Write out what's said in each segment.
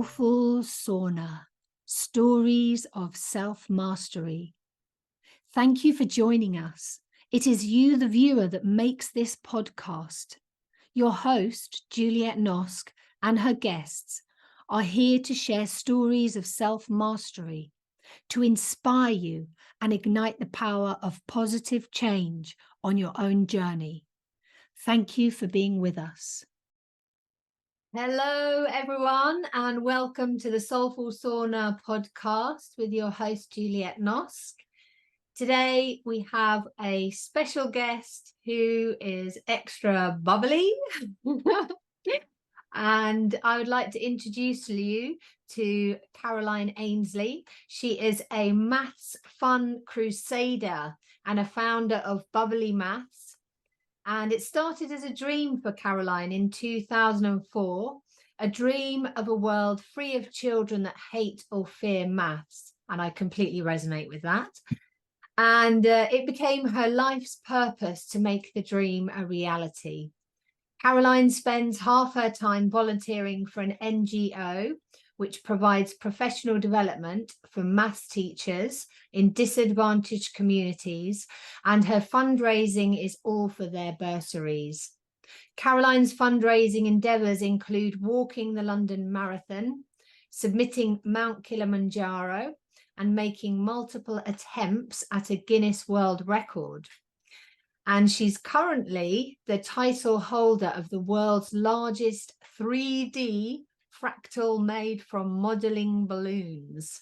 Soulful Sauna, Stories of Self-Mastery. Thank you for joining us. It is you, the viewer, that makes this podcast. Your host, Juliette Noske, and her guests are here to share stories of self-mastery, to inspire you and ignite the power of positive change on your own journey. Thank you for being with us. Hello, everyone, and welcome to the Soulful Sauna podcast with your host, Juliette Noske. Today, we have a special guest who is extra bubbly. And I would like to introduce you to Caroline Ainslie. She is a Maths Fun Crusader and a founder of Bubbly Maths. And it started as a dream for Caroline in 2004, a dream of a world free of children that hate or fear maths. And I completely resonate with that. And it became her life's purpose to make the dream a reality. Caroline spends half her time volunteering for an NGO, which provides professional development for maths teachers in disadvantaged communities, and her fundraising is all for their bursaries. Caroline's fundraising endeavours include walking the London Marathon, submitting Mount Kilimanjaro, and making multiple attempts at a Guinness World Record. And she's currently the title holder of the world's largest 3D fractal made from modelling balloons.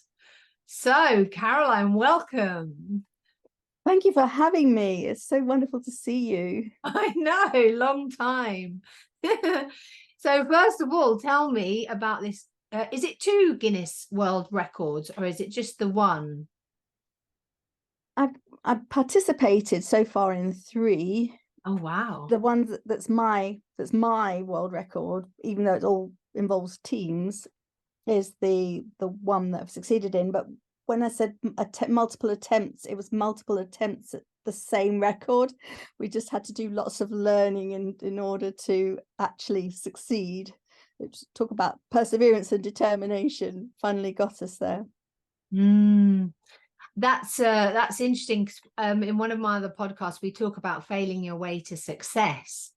So, Caroline, welcome. Thank you for having me. It's so wonderful to see you. I know, long time. So, first of all, tell me about this. Is it 2 Guinness World Records or is it just the one? I've participated so far in 3. Oh wow! The one that's my world record, even though it all involves teams, is the one that I've succeeded in. But when I said multiple attempts, it was multiple attempts at the same record. We just had to do lots of learning in order to actually succeed. Which, talk about perseverance and determination, finally got us there. That's interesting. In one of my other podcasts, we talk about failing your way to success.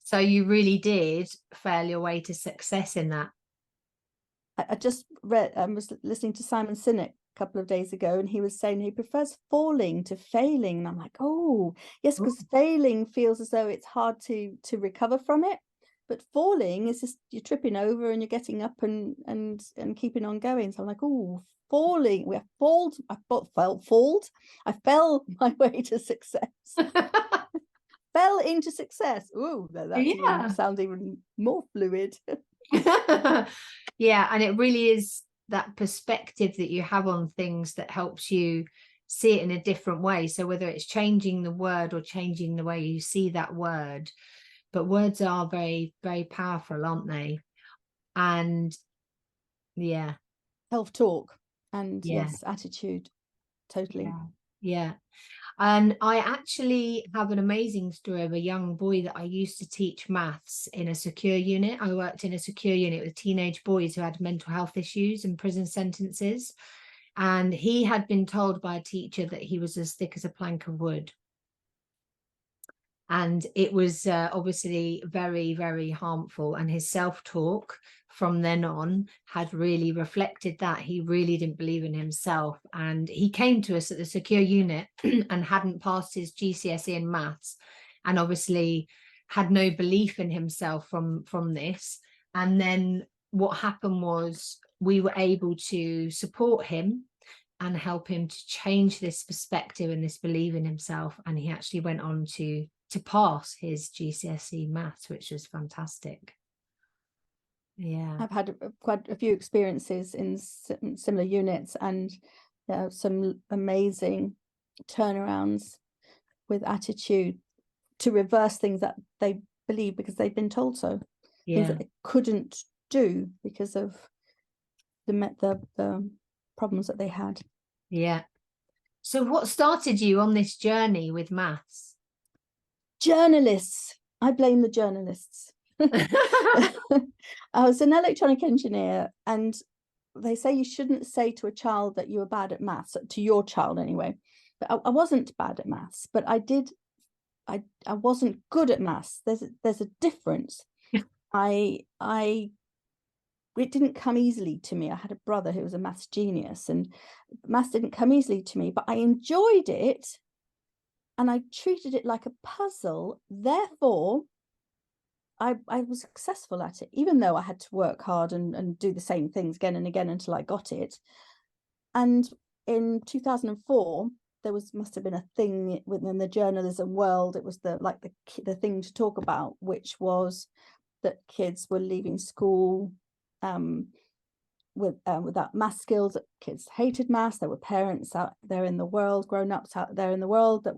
So you really did fail your way to success in that. I just read, I was listening to Simon Sinek a couple of days ago, and he was saying he prefers falling to failing. And I'm like, oh, yes, because failing feels as though it's hard to recover from it. But falling is just you're tripping over and you're getting up and keeping on going. So I'm like, oh, falling. I fell my way to success. Fell into success. Ooh, that sounds even more fluid. Yeah, and it really is that perspective that you have on things that helps you see it in a different way. So whether it's changing the word or changing the way you see that word, but words are very, very powerful, aren't they? And yeah, self-talk and yes, attitude, totally. Yeah. And I actually have an amazing story of a young boy that I used to teach maths in a secure unit. I worked in a secure unit with teenage boys who had mental health issues and prison sentences. And he had been told by a teacher that he was as thick as a plank of wood. And it was obviously very, very harmful. And his self-talk from then on had really reflected that. He really didn't believe in himself. And he came to us at the secure unit and hadn't passed his GCSE in maths, and obviously had no belief in himself from this. And then what happened was we were able to support him and help him to change this perspective and this belief in himself. And he actually went on to pass his GCSE maths, which was fantastic. Yeah, I've had quite a few experiences in similar units, and some amazing turnarounds with attitude to reverse things that they believe because they've been told so. Things that they couldn't do because of the problems that they had. Yeah. So what started you on this journey with maths? Journalists. I blame the journalists. I was an electronic engineer, and they say you shouldn't say to a child that you were bad at maths, to your child anyway. But I wasn't bad at maths, but I wasn't good at maths. There's a difference. It didn't come easily to me. I had a brother who was a maths genius, and maths didn't come easily to me, but I enjoyed it and I treated it like a puzzle. Therefore, I was successful at it, even though I had to work hard and do the same things again and again until I got it. And in 2004, there must have been a thing within the journalism world. It was the thing to talk about, which was that kids were leaving school without math skills, that kids hated maths. There were parents out there in the world, grown-ups out there in the world that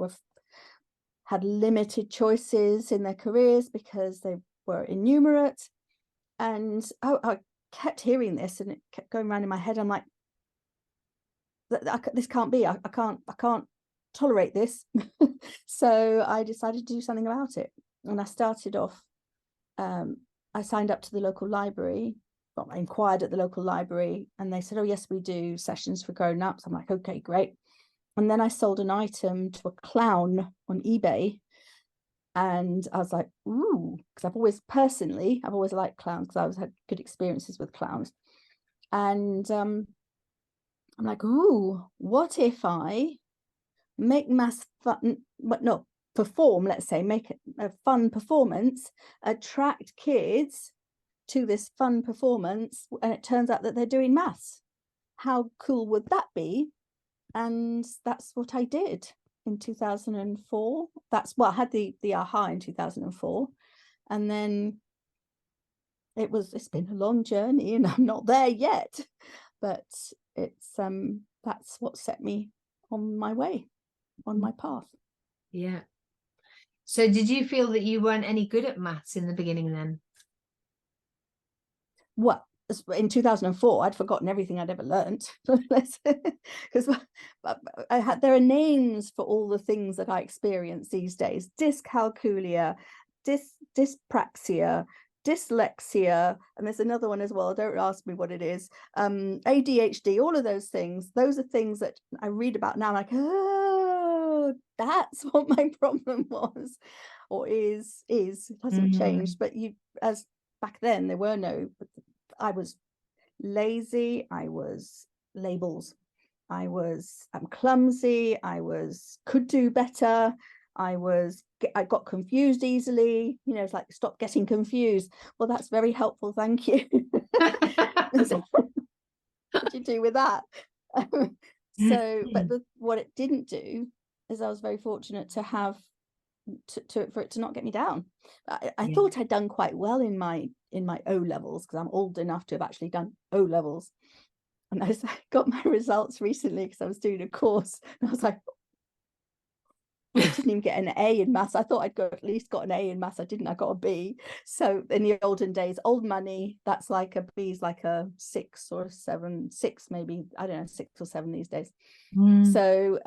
had limited choices in their careers because they were innumerate. And I kept hearing this, and it kept going around in my head. I'm like, this can't be. I can't tolerate this. So I decided to do something about it, and I started off. I signed up to the local library. I inquired at the local library, and they said, "Oh yes, we do sessions for grown-ups." I'm like, "Okay, great." And then I sold an item to a clown on eBay, and I was like, "Ooh," because I've always liked clowns, because I always had good experiences with clowns. And I'm like, "Ooh, what if I make maths fun? Perform, let's say, make a fun performance, attract kids to this fun performance, and it turns out that they're doing maths. How cool would that be?" And that's what I did in 2004. I had the aha in 2004, and then it's been a long journey, and I'm not there yet, but it's that's what set me on my way, on my path. Yeah. So did you feel that you weren't any good at maths in the beginning then? Well, in 2004, I'd forgotten everything I'd ever learnt, because there are names for all the things that I experience these days: dyscalculia, dyspraxia, dyslexia, and there's another one as well. Don't ask me what it is. ADHD, all of those things. Those are things that I read about now, like, oh, that's what my problem was, or is. It hasn't changed, but as back then there were no. I was lazy. I was labels. I'm clumsy. Could do better. I got confused easily. It's like, stop getting confused. Well, that's very helpful. Thank you. So, what do you do with that? But what it didn't do is, I was very fortunate to have for it to not get me down. I thought I'd done quite well in my O levels, because I'm old enough to have actually done O levels. And I got my results recently, because I was doing a course, and I was like, I didn't even get an A in maths. I thought I'd at least got an A in maths. I didn't. I got a B. So in the olden days, old money, that's like a B is like a 6 or 7, 6 maybe. I don't know, 6 or 7 these days. So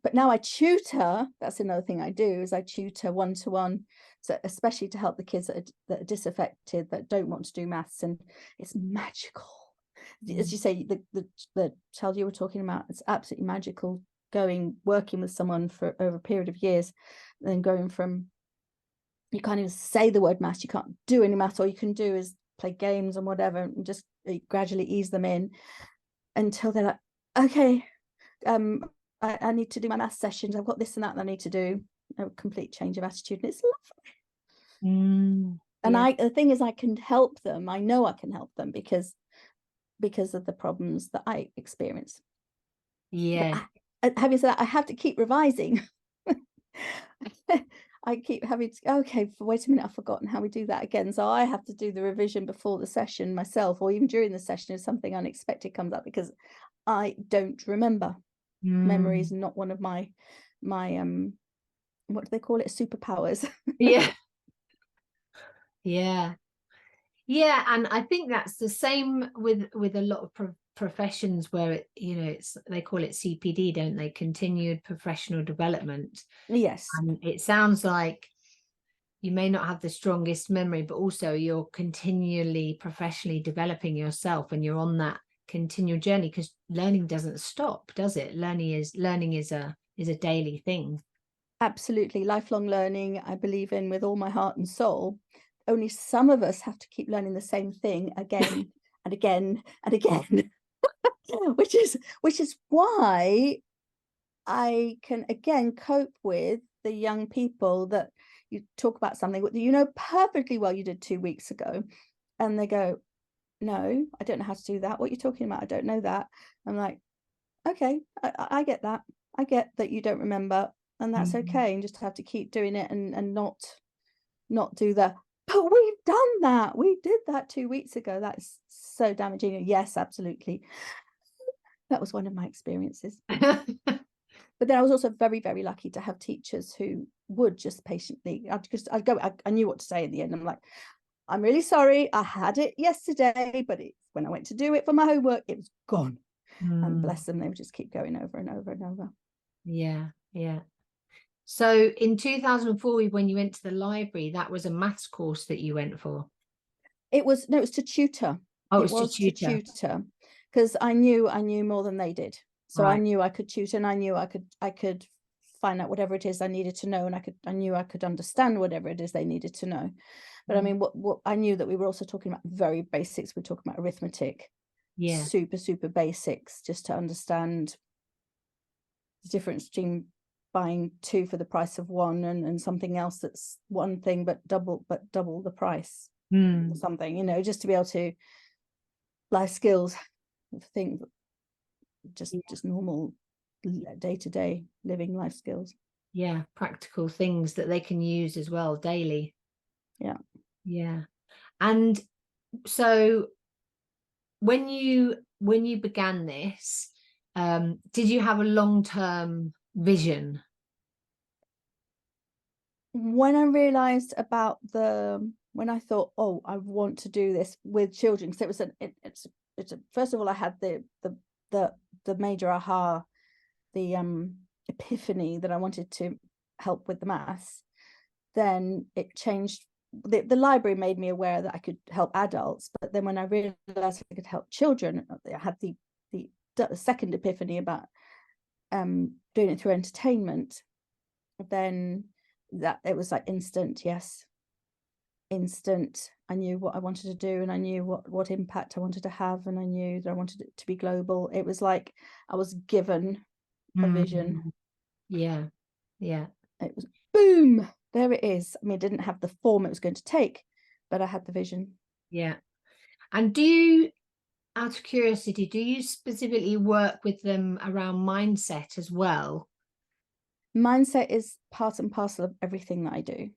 but now I tutor. That's another thing I do, is I tutor one-to-one, so especially to help the kids that are disaffected, that don't want to do maths. And it's magical. As you say, the child you were talking about, it's absolutely magical, working with someone for over a period of years, and then going from, you can't even say the word maths, you can't do any maths, all you can do is play games and whatever, and just gradually ease them in until they're like, okay, I need to do my maths sessions, I've got this and that I need to do. A complete change of attitude, and it's lovely. And the thing is, I can help them. I know I can help them because of the problems that I experience. Having said that, I have to keep revising. I keep having to, okay, wait a minute, I've forgotten how we do that again. So I have to do the revision before the session myself, or even during the session if something unexpected comes up, because I don't remember. Memory is not one of my what do they call it, superpowers. Yeah, and I think that's the same with a lot of professions where they call it CPD, don't they? Continued professional development. Yes. And it sounds like you may not have the strongest memory, but also you're continually professionally developing yourself, and you're on that continual journey, because learning doesn't stop, does it? Learning is a daily thing. Absolutely. Lifelong learning, I believe in with all my heart and soul. Only some of us have to keep learning the same thing again and again and again, which is why I can again cope with the young people that you talk about something that you know perfectly well you did 2 weeks ago, and they go, no, I don't know how to do that. What you're talking about, I don't know that. I'm like, okay, I get that. I get that you don't remember, and that's okay, and just have to keep doing it and not do the, but we've done that. We did that 2 weeks ago. That's so damaging. Yes, absolutely. That was one of my experiences. But then I was also very, very lucky to have teachers who would just patiently, I knew what to say in the end. I'm like, I'm really sorry, I had it yesterday, but when I went to do it for my homework, it was gone. And bless them, they would just keep going over and over and over. Yeah. So in 2004, when you went to the library, that was a maths course that you went for? It was to tutor. Oh, it was to tutor, because I knew more than they did. So I knew I could tutor, and I knew I could find out whatever it is I needed to know, and I knew I could understand whatever it is they needed to know. But I mean, what I knew that we were also talking about very basics. We're talking about arithmetic, super basics, just to understand the difference between buying 2 for the price of 1 and something else that's one thing but double the price, or something, you know, just to be able to life skills, things, just normal day-to-day living life skills. Yeah, practical things that they can use as well daily. Yeah. And so when you began this, did you have a long-term vision? When I realized about when I thought, oh, I want to do this with children, because it's first of all, I had the major aha, the epiphany that I wanted to help with the maths. Then it changed. The library made me aware that I could help adults, but then when I realized I could help children, I had the second epiphany about doing it through entertainment. Then that it was like instant. I knew what I wanted to do, and I knew what impact I wanted to have, and I knew that I wanted it to be global. It was like I was given a vision. Yeah. It was boom, there it is. I mean, it didn't have the form it was going to take, but I had the vision. Yeah. And do you, out of curiosity, do you specifically work with them around mindset as well? Mindset is part and parcel of everything that I do.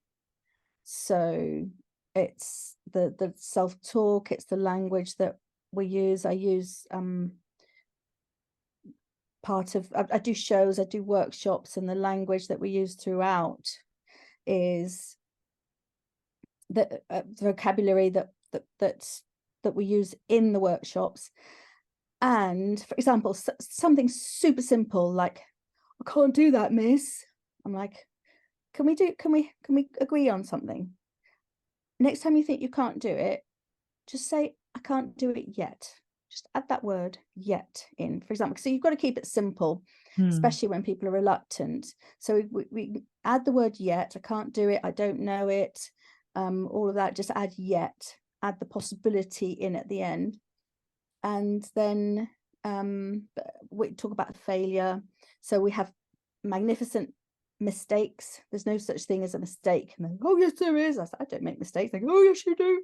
So it's the self-talk, it's the language that we use. I use I do shows, I do workshops, and the language that we use throughout is the vocabulary that we use in the workshops. And for example, something super simple like, I can't do that, miss. I'm like, can we agree on something? Next time you think you can't do it, just say, I can't do it yet. Just add that word yet in, for example. So you've got to keep it simple, especially when people are reluctant. So we add the word yet. I can't do it, I don't know it, all of that. Just add yet, add the possibility in at the end. And then we talk about failure. So we have magnificent mistakes. There's no such thing as a mistake. And then, oh yes, there is. I don't make mistakes. They go, oh yes, you do.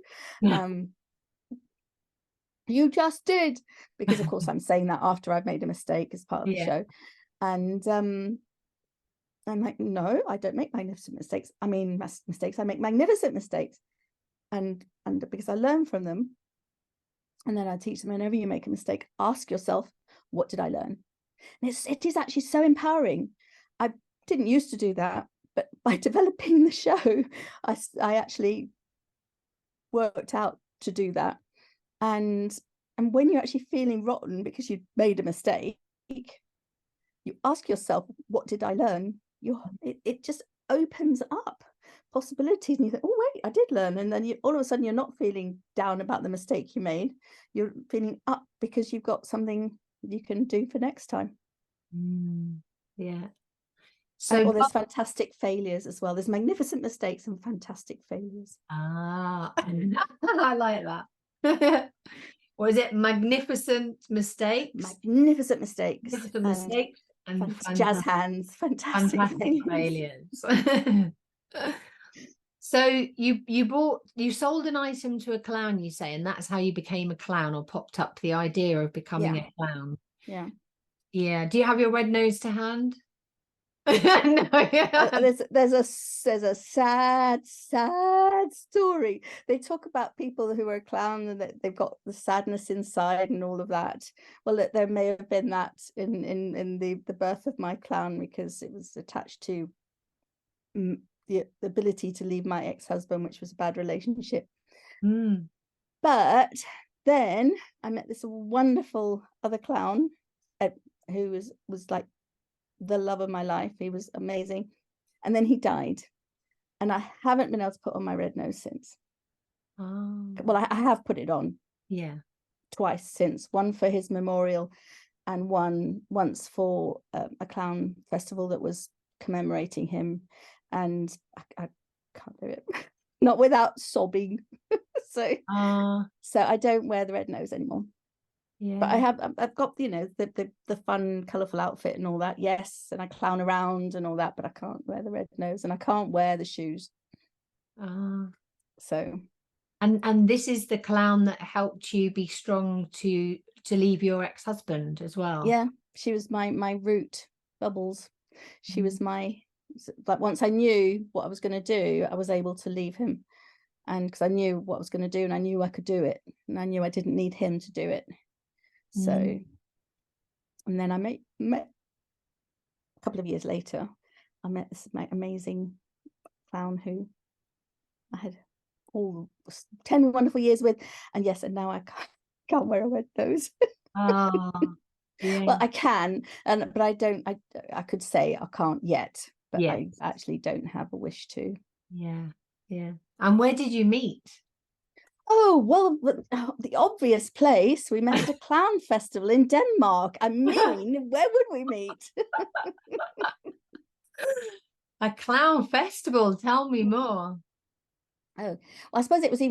You just did, because of course I'm saying that after I've made a mistake as part of the show. And I'm like, no, I don't make magnificent mistakes. I mean mistakes, I make magnificent mistakes. And because I learn from them. And then I teach them, whenever you make a mistake, ask yourself, what did I learn? And it is actually so empowering. I didn't used to do that, but by developing the show, I actually worked out to do that. And when you're actually feeling rotten because you made a mistake, you ask yourself, what did I learn? It just opens up, possibilities, and you think, oh wait, I did learn. And then all of a sudden you're not feeling down about the mistake you made, you're feeling up because you've got something you can do for next time. Yeah. So So there's fantastic failures as well. There's magnificent mistakes and fantastic failures. I like that. Or is it magnificent mistakes? Magnificent mistakes. Magnificent mistakes and jazz hands. Fantastic failures. So you sold an item to a clown, you say, and that's how you became a clown, or popped up the idea of becoming a clown. Yeah. Yeah. Do you have your red nose to hand? No, yeah. There's a sad story. They talk about people who are a clown and that they've got the sadness inside and all of that. Well, there may have been that in the birth of my clown, because it was attached to the ability to leave my ex-husband, which was a bad relationship. But then I met this wonderful other clown who was like the love of my life. He was amazing. And then he died, and I haven't been able to put on my red nose since. Well, I have put it on twice since, one for his memorial and once for a clown festival that was commemorating him, and I can't do it not without sobbing. so I don't wear the red nose anymore. But I've got, you know, the fun colourful outfit and all that, yes, and I clown around and all that, but I can't wear the red nose and I can't wear the shoes. So and this is the clown that helped you be strong to leave your ex-husband as well. Yeah, she was my root, Bubbles. She was my, like, once I knew what I was going to do, I was able to leave him, and because I knew what I was going to do and I knew I could do it, and I knew I didn't need him to do it. So and then I met a couple of years later, I met this amazing clown who I had all 10 wonderful years with, and yes, and now I can't wear a red nose. Well, I can, but I don't. I could say I can't yet, but I actually don't have a wish to. Yeah. And where did you meet? Oh, well, the obvious place. We met at a clown festival in Denmark. I mean, where would we meet? A clown festival. Tell me more. Oh, well, I suppose it's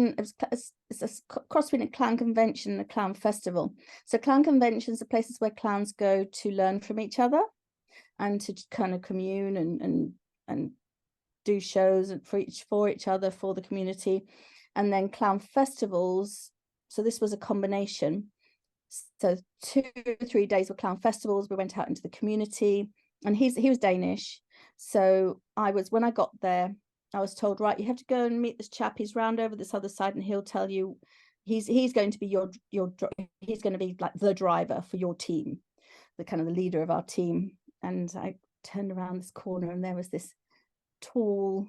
a cross between a clown convention and a clown festival. So clown conventions are places where clowns go to learn from each other and to kind of commune and do shows for each other, for the community. And then clown festivals, so this was a combination. So 2 or 3 days were clown festivals. We went out into the community, and he was Danish. So when I got there, I was told, right, you have to go and meet this chap. He's round over this other side, and he'll tell you, he's going to be he's going to be like the driver for your team, the kind of the leader of our team. And I turned around this corner, and there was this tall,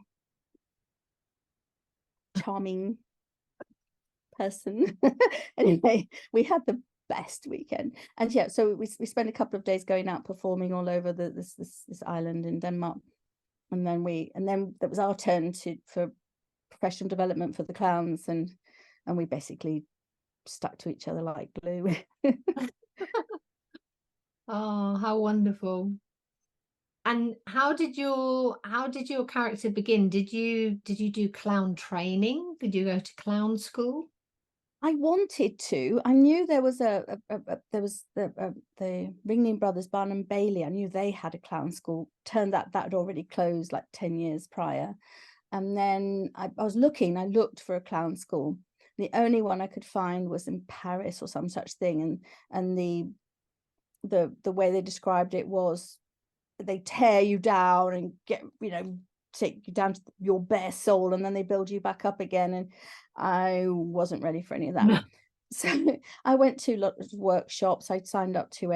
charming person. Anyway, we had the best weekend, and so we spent a couple of days going out performing all over this island in Denmark, and then it was our turn for professional development for the clowns, and we basically stuck to each other like glue. Oh, how wonderful. And how did your character begin? Did you do clown training? Did you go to clown school? I wanted to. I knew there was the Ringling Brothers, Barnum Bailey. I knew they had a clown school. Turned out that had already closed like 10 years prior. And then I looked for a clown school. The only one I could find was in Paris or some such thing. And the way they described it was, they tear you down and take you down to your bare soul, and then they build you back up again. And I wasn't ready for any of that. No. So I went to a lot of workshops. I signed up to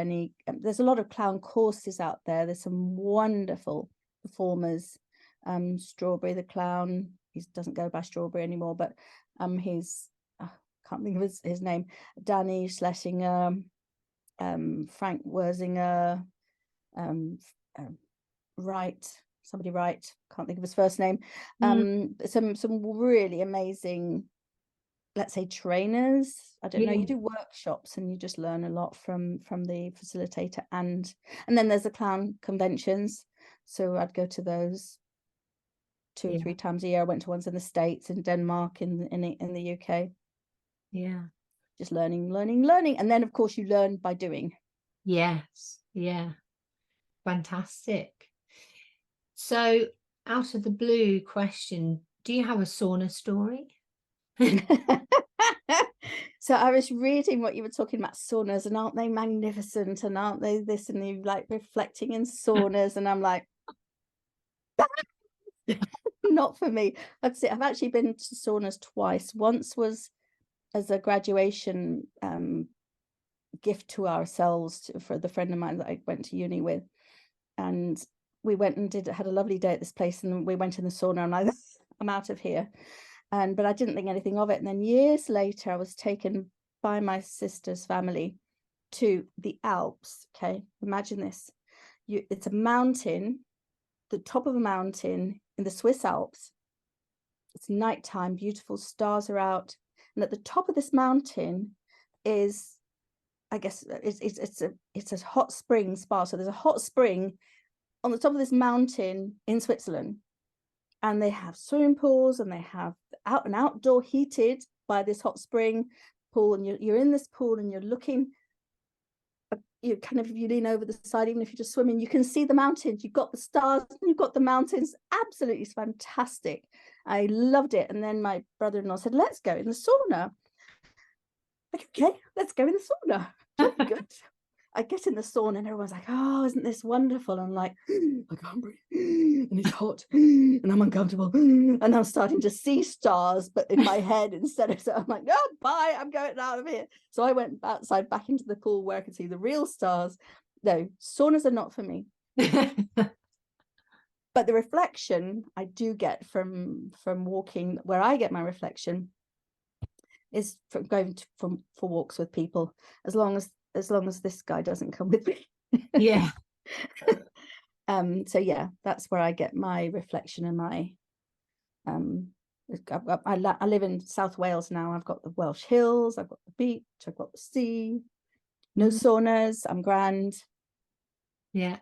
there's a lot of clown courses out there. There's some wonderful performers. Strawberry the clown, he doesn't go by Strawberry anymore, but he's can't think of his name. Danny Schlesinger, Frank Wersinger, Wright, somebody right, can't think of his first name. Some really amazing, let's say, trainers. I don't know, you do workshops and you just learn a lot from the facilitator, and then there's the clown conventions, so I'd go to those 2 or 3 times a year. I went to ones in the States, in Denmark, in the UK. Just learning, and then of course you learn by doing. Fantastic. So, out of the blue question, do you have a sauna story? So I was reading what you were talking about, saunas, and aren't they magnificent, and aren't they this, and you like reflecting in saunas, and I'm like, not for me. I'd say I've actually been to saunas twice. Once was as a graduation gift to ourselves, for the friend of mine that I went to uni with, and we went and had a lovely day at this place, and we went in the sauna, and I'm out of here. But I didn't think anything of it. And then years later, I was taken by my sister's family to the Alps. Okay, imagine this. It's a mountain, the top of a mountain in the Swiss Alps. It's nighttime, beautiful stars are out. And at the top of this mountain is, I guess, it's a hot spring spa. So there's a hot spring on the top of this mountain in Switzerland. And they have swimming pools, and they have outdoor heated by this hot spring pool, and you're in this pool, and you're looking, you lean over the side, even if you're just swimming, you can see the mountains, you've got the stars, you've got the mountains. Absolutely fantastic. I loved it. And then my brother-in-law said, let's go in the sauna. Like, okay, let's go in the sauna. Good. I get in the sauna and everyone's like, oh, isn't this wonderful? I'm like, I can't breathe, and it's hot, and I'm uncomfortable, and I'm starting to see stars, but in my head instead of, so I'm like, oh, bye, I'm going out of here. So I went outside back into the pool where I could see the real stars. No, saunas are not for me. But the reflection I do get from walking, where I get my reflection is from going for walks with people, as long as this guy doesn't come with me. So yeah, that's where I get my reflection and my I live in South Wales now. I've got the Welsh hills, I've got the beach, I've got the sea, no saunas, I'm grand. But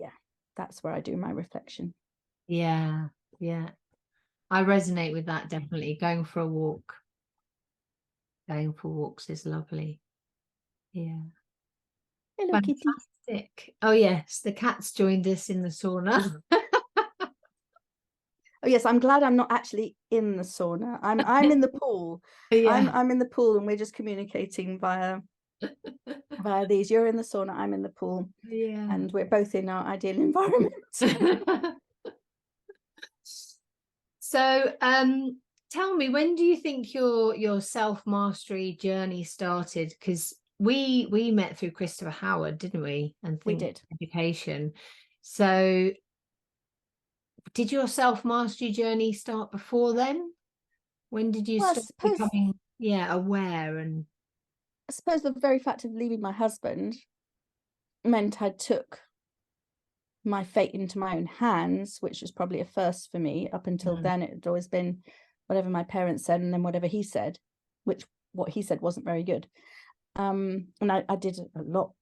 yeah, that's where I do my reflection. I resonate with that, definitely. Going for walks is lovely. Hello, fantastic Kitty. Oh yes, the cat's joined us in the sauna. Oh yes, I'm glad I'm not actually in the sauna. I'm in the pool. I'm in the pool, and we're just communicating via these. You're in the sauna, I'm in the pool, and we're both in our ideal environment. So tell me, when do you think your self-mastery journey started? Because we met through Christopher Howard, didn't we? And we did. Education. So did your self-mastery journey start before then? When did you start becoming aware? And I suppose the very fact of leaving my husband meant I took my fate into my own hands, which was probably a first for me. Up until then, it had always been whatever my parents said, and then whatever he said, which what he said wasn't very good. And I did a lot,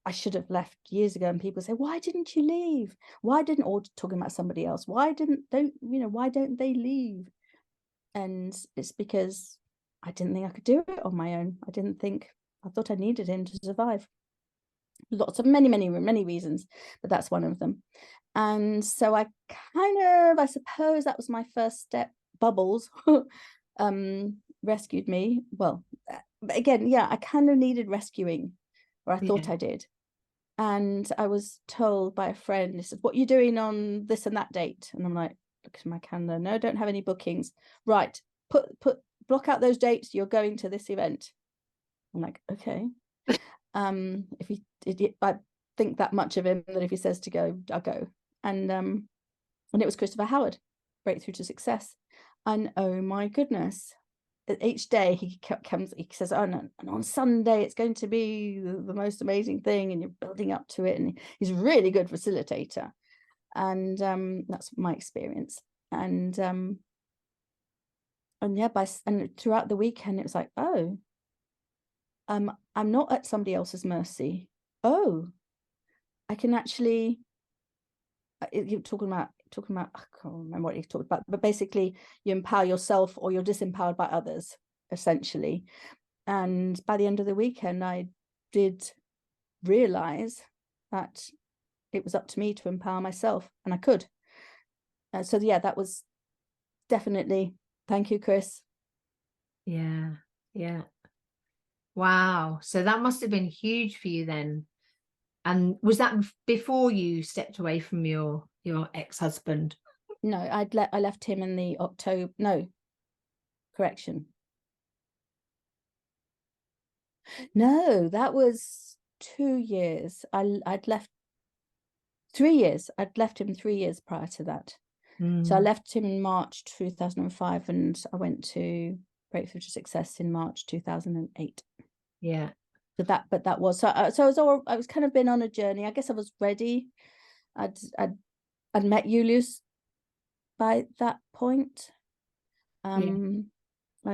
I should have left years ago, and people say, why didn't you leave? Why didn't, or talking about somebody else, why don't they leave? And it's because I didn't think I could do it on my own. I thought I needed him to survive. Lots of many reasons, but that's one of them. And so I suppose that was my first step. Bubbles rescued me. Well, again, I kind of needed rescuing, or I thought I did. And I was told by a friend, he said, what are you doing on this and that date? And I'm like, look at my calendar. No, don't have any bookings. Right, block out those dates. You're going to this event. I'm like, okay. I think that much of him, that if he says to go, I'll go. And it was Christopher Howard, Breakthrough to Success. And oh my goodness, each day he says, oh no, and on Sunday it's going to be the most amazing thing, and you're building up to it. And he's a really good facilitator. And that's my experience. And yeah, and throughout the weekend, it was like, oh, I'm not at somebody else's mercy. Oh, I can actually, you're talking about, I can't remember what you talked about, but basically you empower yourself or you're disempowered by others, essentially. And by the end of the weekend, I did realize that it was up to me to empower myself, and I could. So yeah, that was definitely, thank you, Chris. Yeah. Wow. So that must have been huge for you then. And was that before you stepped away from your ex-husband? No, I left him in the October. No, correction. No, that was 2 years. I'd left 3 years. I'd left him 3 years prior to that. So I left him in March 2005, and I went to Breakthrough to Success in March 2008. Yeah. But that was so I was kind of been on a journey. I guess I was ready. I'd met Julius by that point. And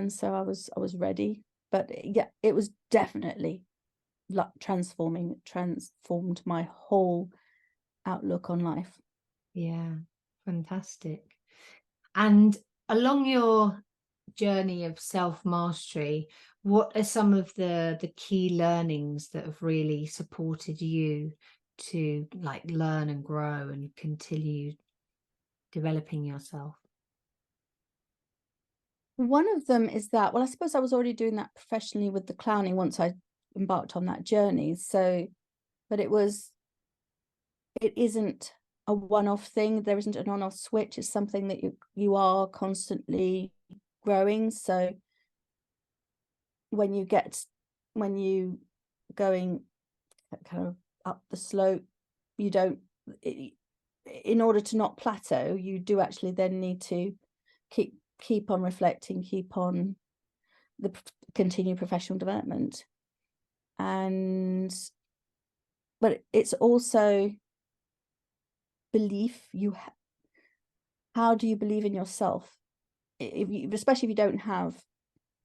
so I was ready. But yeah, it was definitely transformed my whole outlook on life. Yeah, fantastic. And along your journey of self-mastery, what are some of the key learnings that have really supported you to like learn and grow and continue developing yourself? One of them is that, well, I suppose I was already doing that professionally with the clowning once I embarked on that journey. So, but it isn't a one-off thing. There isn't an on-off switch. It's something that you are constantly growing. So when you going kind of up the slope, you don't, in order to not plateau, you do actually then need to keep on reflecting, keep on the continue professional development. But it's also belief. How do you believe in yourself? Especially if you don't have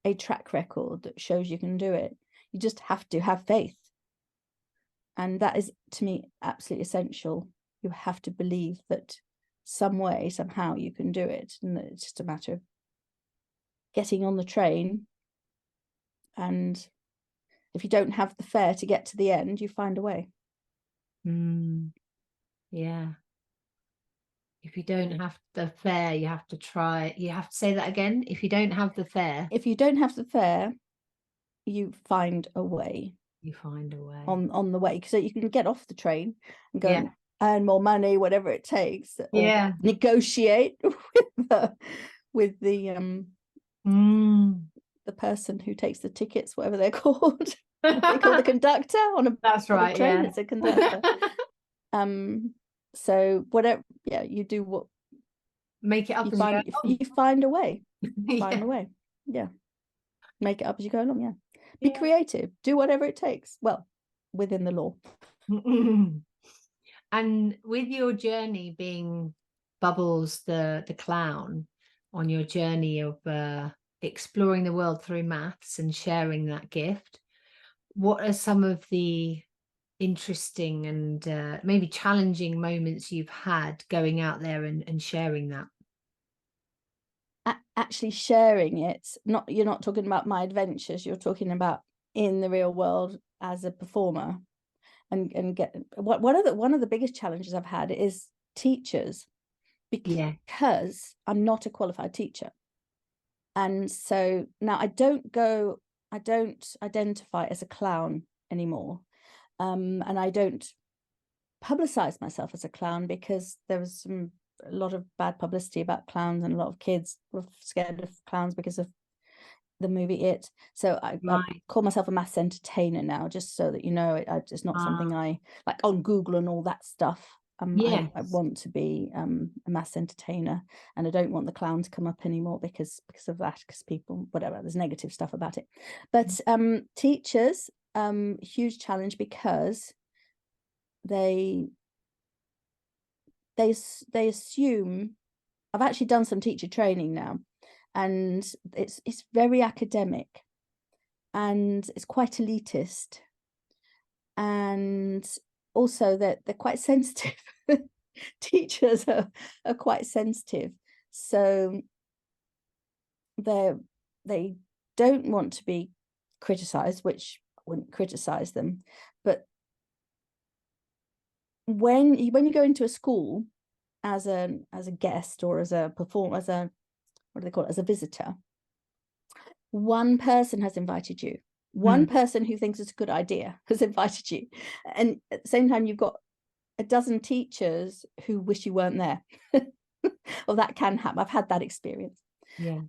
a track record that shows you can do it, you just have to have faith. And that is, to me, absolutely essential. You have to believe that some way, somehow you can do it. And it's just a matter of getting on the train. And if you don't have the fare to get to the end, you find a way. Yeah. If you don't have the fare, you have to try. You have to say that again. If you don't have the fare. If you don't have the fare, you find a way. You find a way. On the way. So you can get off the train and go and earn more money, whatever it takes. Or negotiate with the person who takes the tickets, whatever they're called. They call the conductor on a train. It's a conductor. So whatever, you do what, make it up you find a way. Find a way. Make it up as you go along. Be creative, do whatever it takes, well, within the law. And with your journey being Bubbles the clown, on your journey of exploring the world through maths and sharing that gift, what are some of the interesting and maybe challenging moments you've had going out there and sharing that? Actually sharing it, you're not talking about my adventures, you're talking about in the real world as a performer. And get one of the biggest challenges I've had is teachers, because I'm not a qualified teacher. And so now I don't identify as a clown anymore. And I don't publicize myself as a clown, because there was a lot of bad publicity about clowns, and a lot of kids were scared of clowns because of the movie It. So I call myself a maths entertainer now, just so that you know, it's not something I like on Google and all that stuff. I want to be a maths entertainer, and I don't want the clown to come up anymore because of that, because people, whatever, there's negative stuff about it. But teachers, huge challenge, because they they assume, I've actually done some teacher training now, and it's very academic, and it's quite elitist, and also that they're quite sensitive. Teachers are quite sensitive, so they don't want to be criticized, which I wouldn't criticize them, but when you go into a school as a guest or as a performer, as a, what do they call it, as a visitor, one person has invited you, one person who thinks it's a good idea has invited you, and at the same time you've got a dozen teachers who wish you weren't there. Well, that can happen. I've had that experience. Yeah.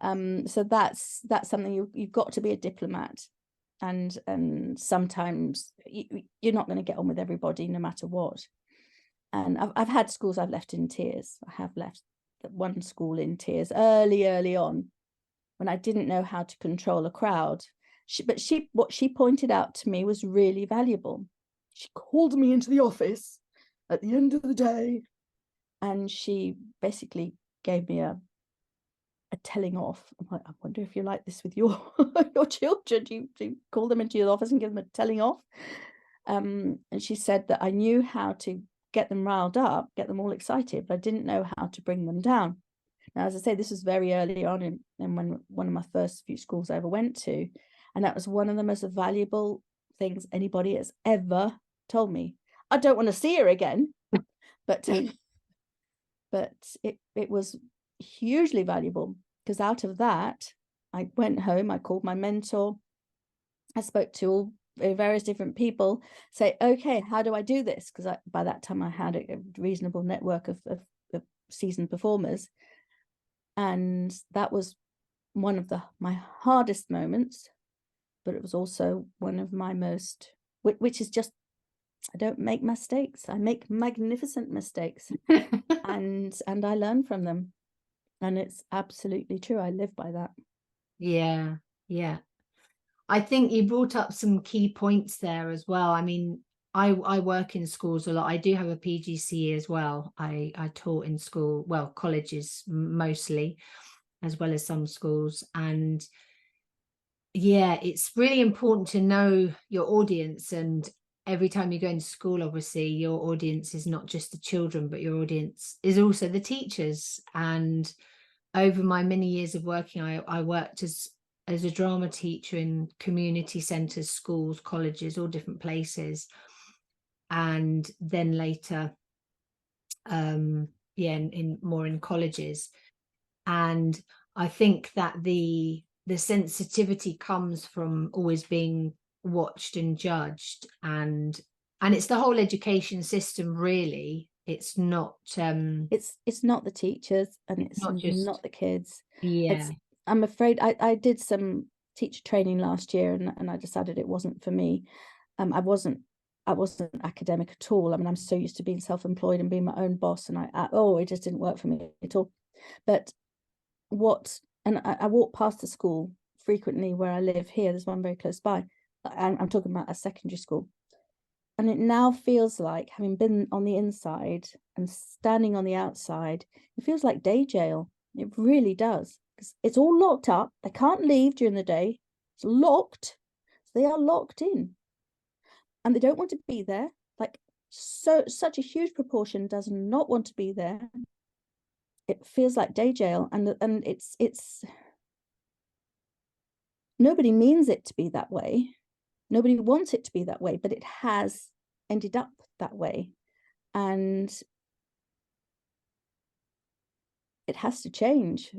So that's something you've got to be a diplomat, and sometimes you're not going to get on with everybody no matter what. And I've had schools I've left in tears. I have left one school in tears early on when I didn't know how to control a crowd. What she pointed out to me was really valuable. She called me into the office at the end of the day, and she basically gave me a telling off. I'm like, I wonder if you like this with your your children. Do you call them into your office and give them a telling off? And she said that I knew how to get them riled up, get them all excited, but I didn't know how to bring them down. Now, as I say, this was very early on in one of my first few schools I ever went to, and that was one of the most valuable things anybody has ever told me. I don't want to see her again, but it was hugely valuable, because out of that, I went home, I called my mentor, I spoke to all various different people, say, okay, how do I do this? Because by that time I had a reasonable network of seasoned performers, and that was one of my hardest moments, but it was also one of my most, which is just, I don't make mistakes, I make magnificent mistakes. and I learn from them, and it's absolutely true. I live by that. Yeah, yeah. I think you brought up some key points there as well. I mean, I work in schools a lot. I do have a PGCE as well. I taught in school, well, colleges mostly, as well as some schools. And yeah, it's really important to know your audience. And every time you go into school, obviously, your audience is not just the children, but your audience is also the teachers. And over my many years of working, I worked as a drama teacher in community centres, schools, colleges, all different places, and then later in more in colleges. And I think that the sensitivity comes from always being watched and judged, and it's the whole education system, really. It's not it's not the teachers, and it's not just not the kids. yeah. I'm afraid I did some teacher training last year, and I decided it wasn't for me. I wasn't academic at all. I mean, I'm so used to being self-employed and being my own boss, and it just didn't work for me at all. But I walk past the school frequently where I live here. There's one very close by. I'm talking about a secondary school. And it now feels like, having been on the inside and standing on the outside, it feels like day jail. It really does. It's all locked up. They can't leave during the day. It's locked. They are locked in. And they don't want to be there. Like, such a huge proportion does not want to be there. It feels like day jail. And it's nobody means it to be that way. Nobody wants it to be that way, but it has ended up that way. And it has to change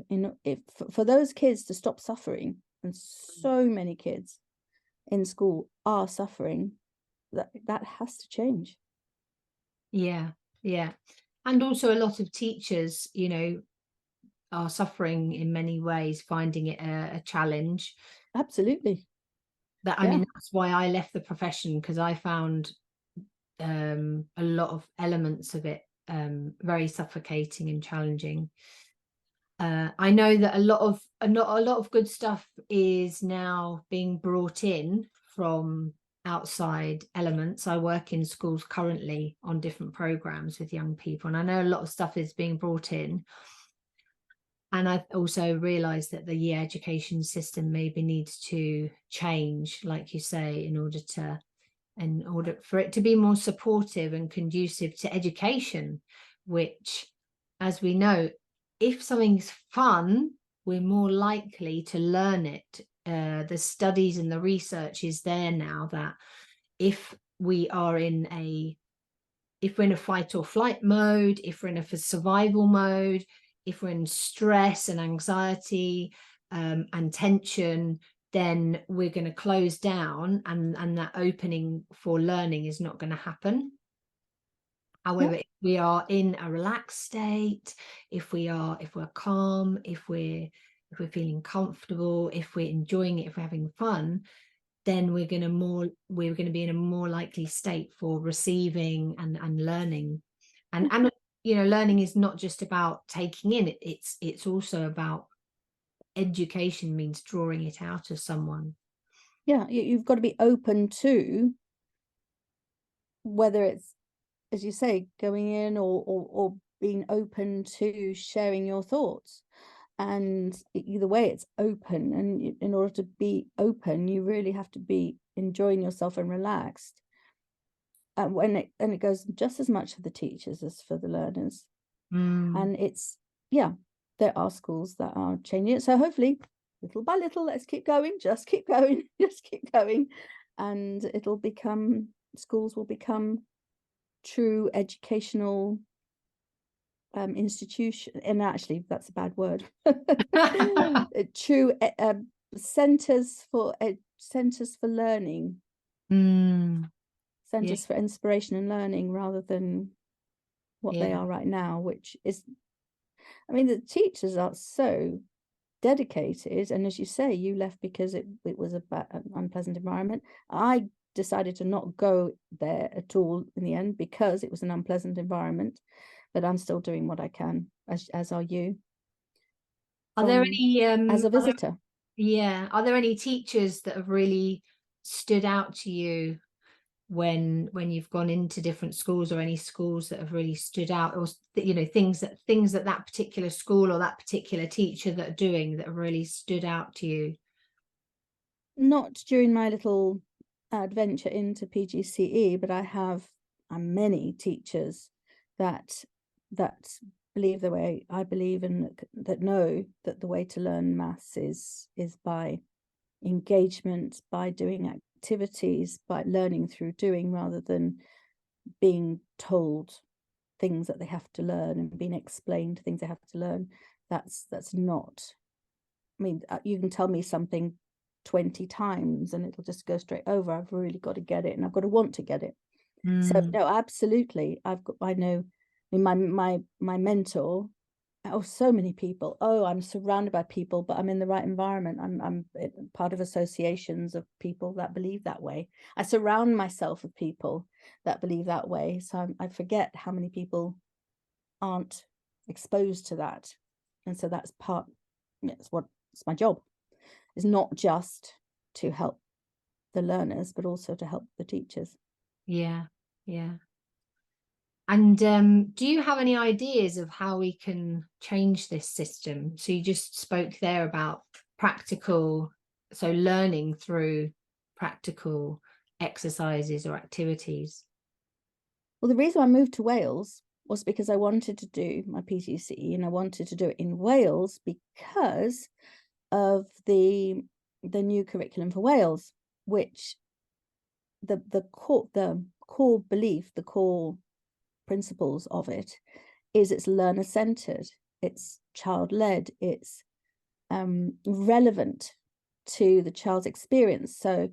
for those kids to stop suffering. And so many kids in school are suffering. That has to change. Yeah. And also a lot of teachers, are suffering in many ways, finding it a challenge. Absolutely. I mean, that's why I left the profession, because I found a lot of elements of it very suffocating and challenging. I know that a lot of good stuff is now being brought in from outside elements. I work in schools currently on different programs with young people, and I know a lot of stuff is being brought in. And I've also realized that the year education system maybe needs to change, like you say, in order for it to be more supportive and conducive to education, which, as we know, if something's fun, we're more likely to learn it. The studies and the research is there now that if we're in a fight or flight mode, if we're in a survival mode, if we're in stress and anxiety and tension, then we're going to close down, and that opening for learning is not going to happen. However, if we are in a relaxed state, if we're calm, if we're feeling comfortable, if we're enjoying it, if we're having fun, then we're going to be in a more likely state for receiving and learning. And learning is not just about taking in, it's also about education means drawing it out of someone. Yeah, you've got to be open to whether it's, as you say, going in or being open to sharing your thoughts. And either way, it's open. And in order to be open, you really have to be enjoying yourself and relaxed. And it goes just as much for the teachers as for the learners. And it's, there are schools that are changing it. So hopefully, little by little, let's keep going, just keep going, just keep going. And schools will become true educational institution, and actually that's a bad word. True centers for learning, centers for inspiration and learning, rather than what they are right now, which is, I mean, the teachers are so dedicated, and as you say, you left because it was an unpleasant environment. I decided to not go there at all in the end because it was an unpleasant environment, but I'm still doing what I can, as are you. Are there any as a visitor? Are there any teachers that have really stood out to you when you've gone into different schools, or any schools that have really stood out, or things that particular school or that particular teacher that are doing that have really stood out to you? Not during my little adventure into PGCE, but I have many teachers that believe the way I believe, and that know that the way to learn maths is by engagement, by doing activities, by learning through doing, rather than being told things that they have to learn and being explained things they have to learn. That's not, I mean, you can tell me something 20 times and it'll just go straight over. I've really got to get it, and I've got to want to get it. So no, absolutely. I know, I mean, my mentor, so many people. I'm surrounded by people, but I'm in the right environment. I'm part of associations of people that believe that way. I surround myself with people that believe that way. So I forget how many people aren't exposed to that. And so that's it's my job. It's not just to help the learners, but also to help the teachers. Yeah. And do you have any ideas of how we can change this system? So you just spoke there about learning through practical exercises or activities. Well, the reason I moved to Wales was because I wanted to do my PGCE, and I wanted to do it in Wales because of the new curriculum for Wales, which the core belief, the core principles of it is it's learner-centered, it's child-led, it's relevant to the child's experience. So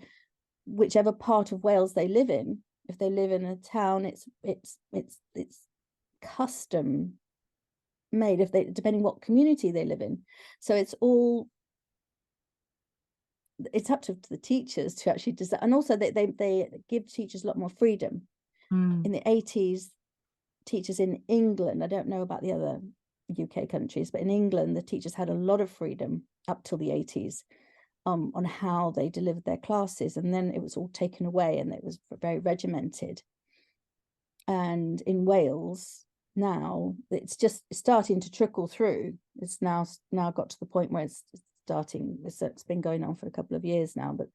whichever part of Wales they live in, if they live in a town, it's custom made, depending what community they live in. So it's up to the teachers to actually design, and also they give teachers a lot more freedom. In the 80s, teachers in England, I don't know about the other UK countries, but in England the teachers had a lot of freedom up till the 80s, on how they delivered their classes, and then it was all taken away and it was very regimented. And in Wales now, it's just starting to trickle through. It's now got to the point where it's starting. It's been going on for a couple of years now, but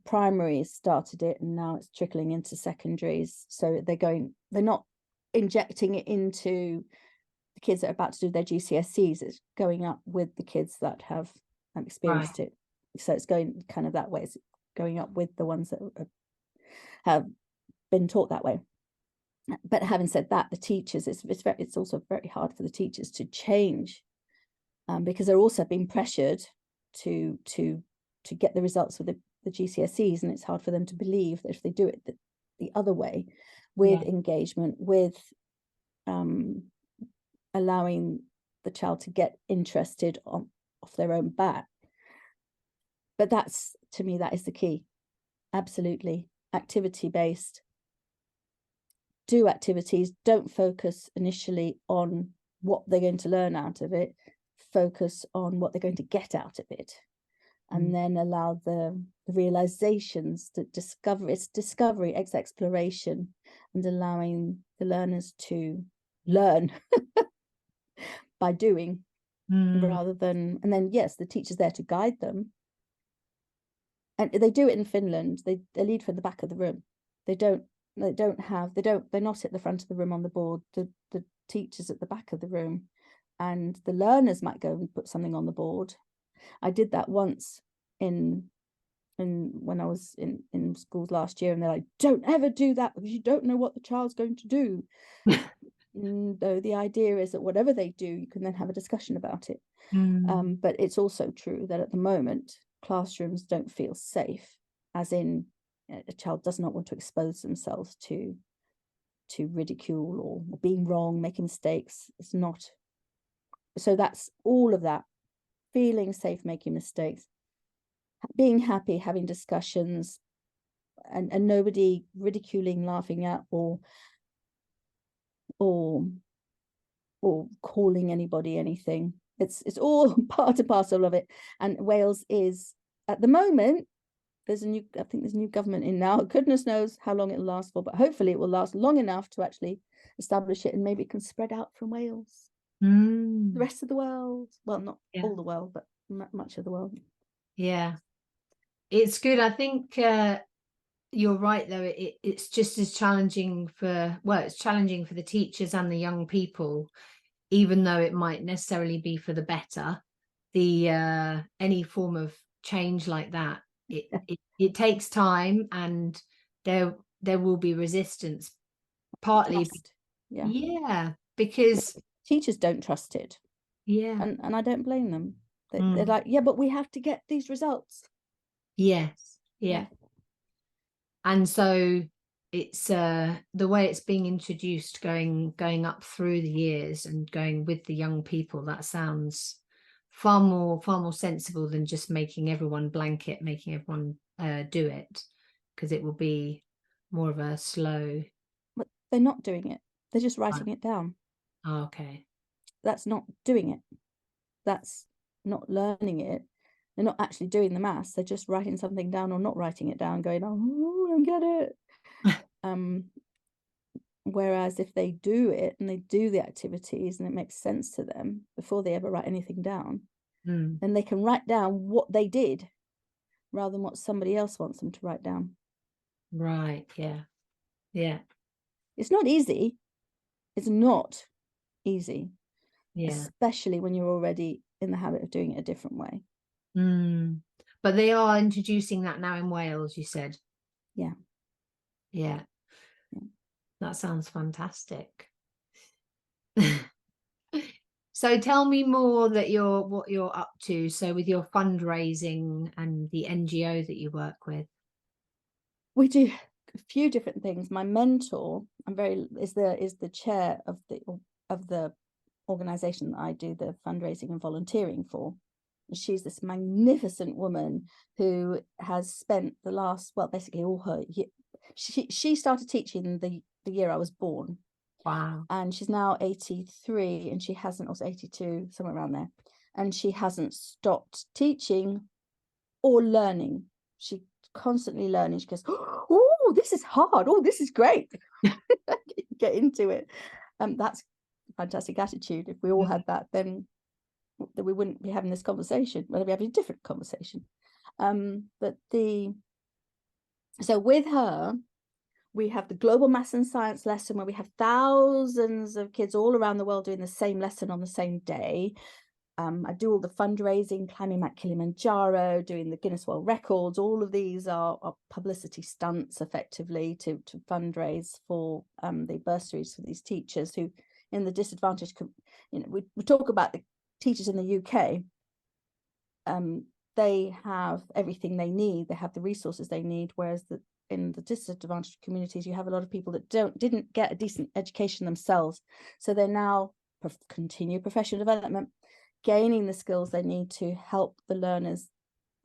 primary started it, and now it's trickling into secondaries. So they're not injecting it into the kids that are about to do their GCSEs. It's going up with the kids that have experienced it. So it's going kind of that way. It's going up with the ones that have been taught that way. But having said that, the teachers, it's also very hard for the teachers to change, because they're also being pressured to get the results for the GCSEs, and it's hard for them to believe that if they do it the other way, with engagement, with allowing the child to get interested off their own back. But that's, to me, that is the key. Absolutely. Activity based. Do activities. Don't focus initially on what they're going to learn out of it. Focus on what they're going to get out of it. And then allow the realizations, the discovery, exploration, and allowing the learners to learn by doing, rather than, and then yes, the teacher's there to guide them. And they do it in Finland. They lead from the back of the room. They're not at the front of the room on the board. The teacher's at the back of the room, and the learners might go and put something on the board. I did that once when I was in schools last year, and they're like, don't ever do that because you don't know what the child's going to do. Though the idea is that whatever they do, you can then have a discussion about it. But it's also true that at the moment, classrooms don't feel safe, as in a child does not want to expose themselves to ridicule or being wrong, making mistakes. It's not. So that's all of that. Feeling safe, making mistakes, being happy, having discussions, and nobody ridiculing, laughing at, or calling anybody anything. It's all part and parcel of it. And Wales is, at the moment, I think there's a new government in now. Goodness knows how long it'll last for, but hopefully it will last long enough to actually establish it, and maybe it can spread out from Wales. The rest of the world. Well, not all the world, but much of the world. Yeah. It's good. I think you're right, though. It's just as challenging it's challenging for the teachers and the young people, even though it might necessarily be for the better. Any form of change like that, it takes time, and there will be resistance, partly because teachers don't trust it, and I don't blame them. They're like, but we have to get these results. And so it's the way it's being introduced, going up through the years and going with the young people. That sounds far more sensible than just making everyone making everyone do it, because it will be more of a slow. But they're not doing it. They're just writing it down. Oh, okay. That's not doing it. That's not learning it. They're not actually doing the maths. They're just writing something down or not writing it down, going, oh, I don't get it. Whereas if they do it and they do the activities and it makes sense to them before they ever write anything down, then they can write down what they did rather than what somebody else wants them to write down. Right. Yeah. It's not easy. It's not easy. Especially when you're already in the habit of doing it a different way. But they are introducing that now in Wales, you said. Yeah. That sounds fantastic. So tell me more what you're up to. So with your fundraising and the NGO that you work with. We do a few different things. My mentor, is the chair of the organization that I do the fundraising and volunteering for. She's this magnificent woman who has spent the last, basically all her year. She started teaching the year I was born. Wow. And she's now 83, and she hasn't, also 82, somewhere around there. And she hasn't stopped teaching or learning. She constantly learning. She goes, oh, this is hard. Oh, this is great. Get into it. That's a fantastic attitude. If we all had that, then we wouldn't be having this conversation. We'd be having a different conversation. So with her, we have the global maths and science lesson where we have thousands of kids all around the world doing the same lesson on the same day. I do all the fundraising, climbing Mount Kilimanjaro, doing the Guinness World Records. All of these are publicity stunts, effectively, to fundraise for the bursaries for these teachers who, in the disadvantaged, we talk about the teachers in the UK. They have everything they need. They have the resources they need, whereas in the disadvantaged communities, you have a lot of people that didn't get a decent education themselves. So they're now continue professional development, gaining the skills they need to help the learners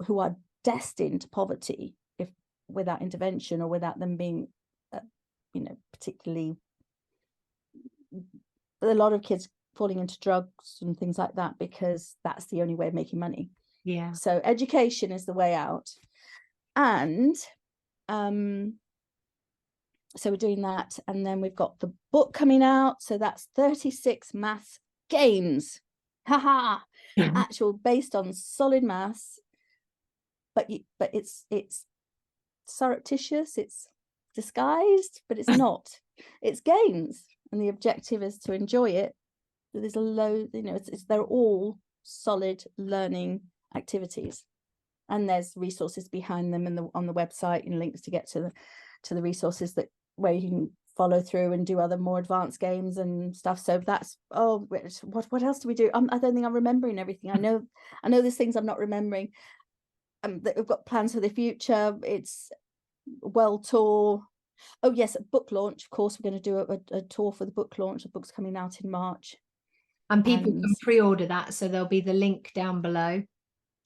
who are destined to poverty if without intervention or without them being, particularly, a lot of kids falling into drugs and things like that because that's the only way of making money. Yeah. So education is the way out. And so we're doing that. And then we've got the book coming out. So that's 36 maths games. Haha. Actual based on solid maths. But it's surreptitious, it's disguised, but it's not. It's games. And the objective is to enjoy it. There's a load, they're all solid learning activities, and there's resources behind them on the website and links to get to the resources where you can follow through and do other more advanced games and stuff. So that's what else do we do? I don't think I'm remembering everything. I know there's things I'm not remembering. That we've got plans for the future. It's World Tour. Oh yes, a book launch. Of course, we're going to do a tour for the book launch. The book's coming out in March. And people can pre-order that, so there'll be the link down below.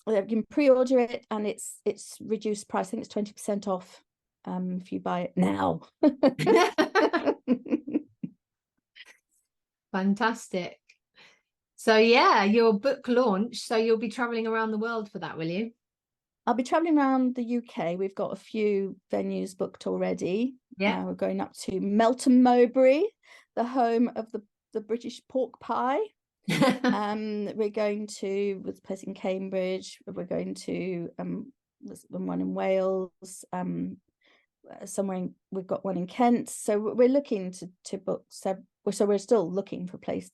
You can pre-order it, and it's reduced price. I think it's 20% off if you buy it now. Fantastic. So yeah, your book launch. So you'll be traveling around the world for that, will you? I'll be traveling around the UK. We've got a few venues booked already. Yeah. We're going up to Melton Mowbray, the home of the British pork pie. We're going to this place in Cambridge. We're going to there's one in Wales. We've got one in Kent. So we're looking to book. So we're still looking for a place.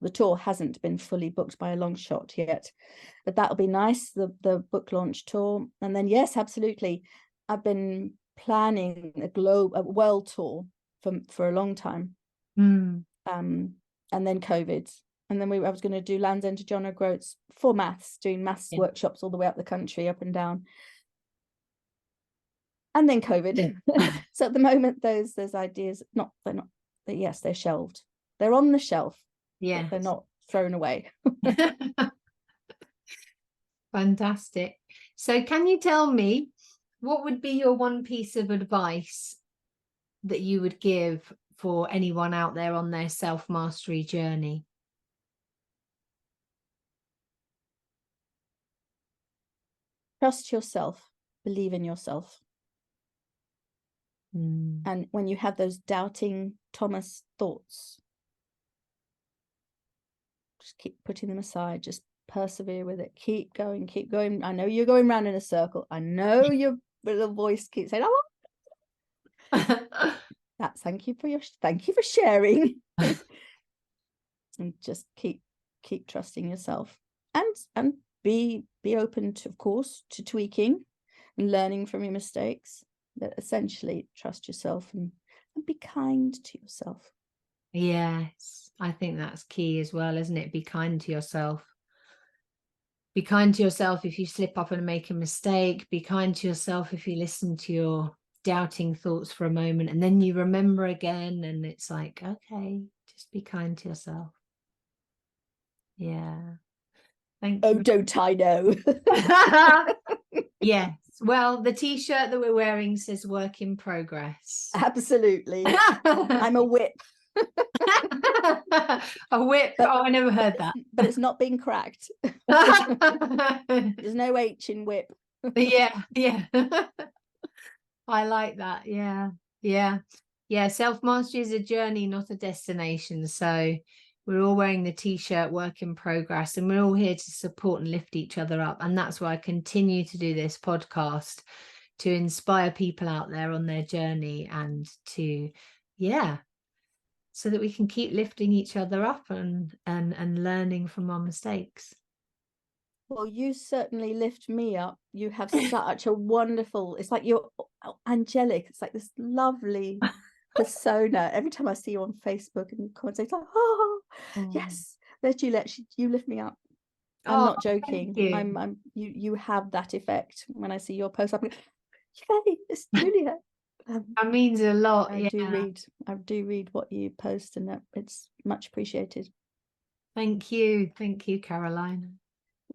The tour hasn't been fully booked by a long shot yet, but that'll be nice. The book launch tour, and then yes, absolutely. I've been planning a world tour for a long time. And then COVID, and then I was going to do Land's End to John O'Groats for maths, doing maths workshops all the way up the country, up and down. And then COVID. So at the moment, those ideas, they're shelved. They're on the shelf. Yeah, they're not thrown away. Fantastic. So can you tell me what would be your one piece of advice that you would give for anyone out there on their self-mastery journey? Trust yourself. Believe in yourself. And when you have those doubting Thomas thoughts, just keep putting them aside. Just persevere with it. Keep going. Keep going. I know you're going round in a circle. I know your little voice keeps saying, "Oh." Thank you for sharing. And just keep trusting yourself, and be open to, of course, to tweaking and learning from your mistakes. But essentially, trust yourself and be kind to yourself. Yes, I think that's key as well, isn't it? Be kind to yourself. Be kind to yourself if you slip up and make a mistake. Be kind to yourself if you listen to your doubting thoughts for a moment and then you remember again, and it's like, okay, just be kind to yourself. Yeah. Thank you. Oh, don't I know? Yes. Well, the t-shirt that we're wearing says work in progress. Absolutely. I'm a whip. A whip. Oh, I never heard that. But it's not being cracked. There's no H in whip. Yeah. I like that. Yeah. Self-mastery is a journey, not a destination. So we're all wearing the t-shirt work in progress, and we're all here to support and lift each other up. And that's why I continue to do this podcast, to inspire people out there on their journey, and to, so that we can keep lifting each other up and learning from our mistakes. Well, you certainly lift me up. You have such a wonderful, it's like you're angelic. It's like this lovely persona. Every time I see you on Facebook and comments, it's like, yes, there's Juliette. You lift me up. I'm not joking. You have that effect. When I see your post, I'm like, yay, it's Juliette. That means a lot. I do read what you post, and it's much appreciated. Thank you, Caroline.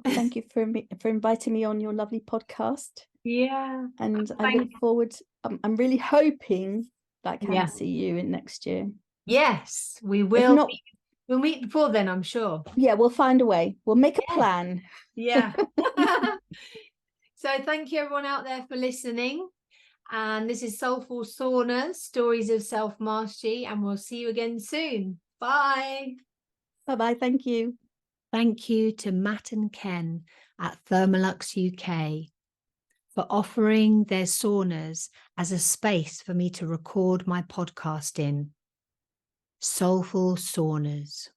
Thank you for inviting me on your lovely podcast. Yeah, and I look forward. I'm really hoping that I can see you in next year. Yes, we will. We'll meet before then, I'm sure. Yeah, we'll find a way. We'll make a plan. Yeah. So thank you everyone out there for listening. And this is Soulful Sauna, Stories of Self-Mastery, and we'll see you again soon. Bye. Bye-bye. Thank you. Thank you to Matt and Ken at Thermalux UK for offering their saunas as a space for me to record my podcast in. Soulful Saunas,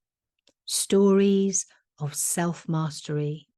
Stories of Self-Mastery.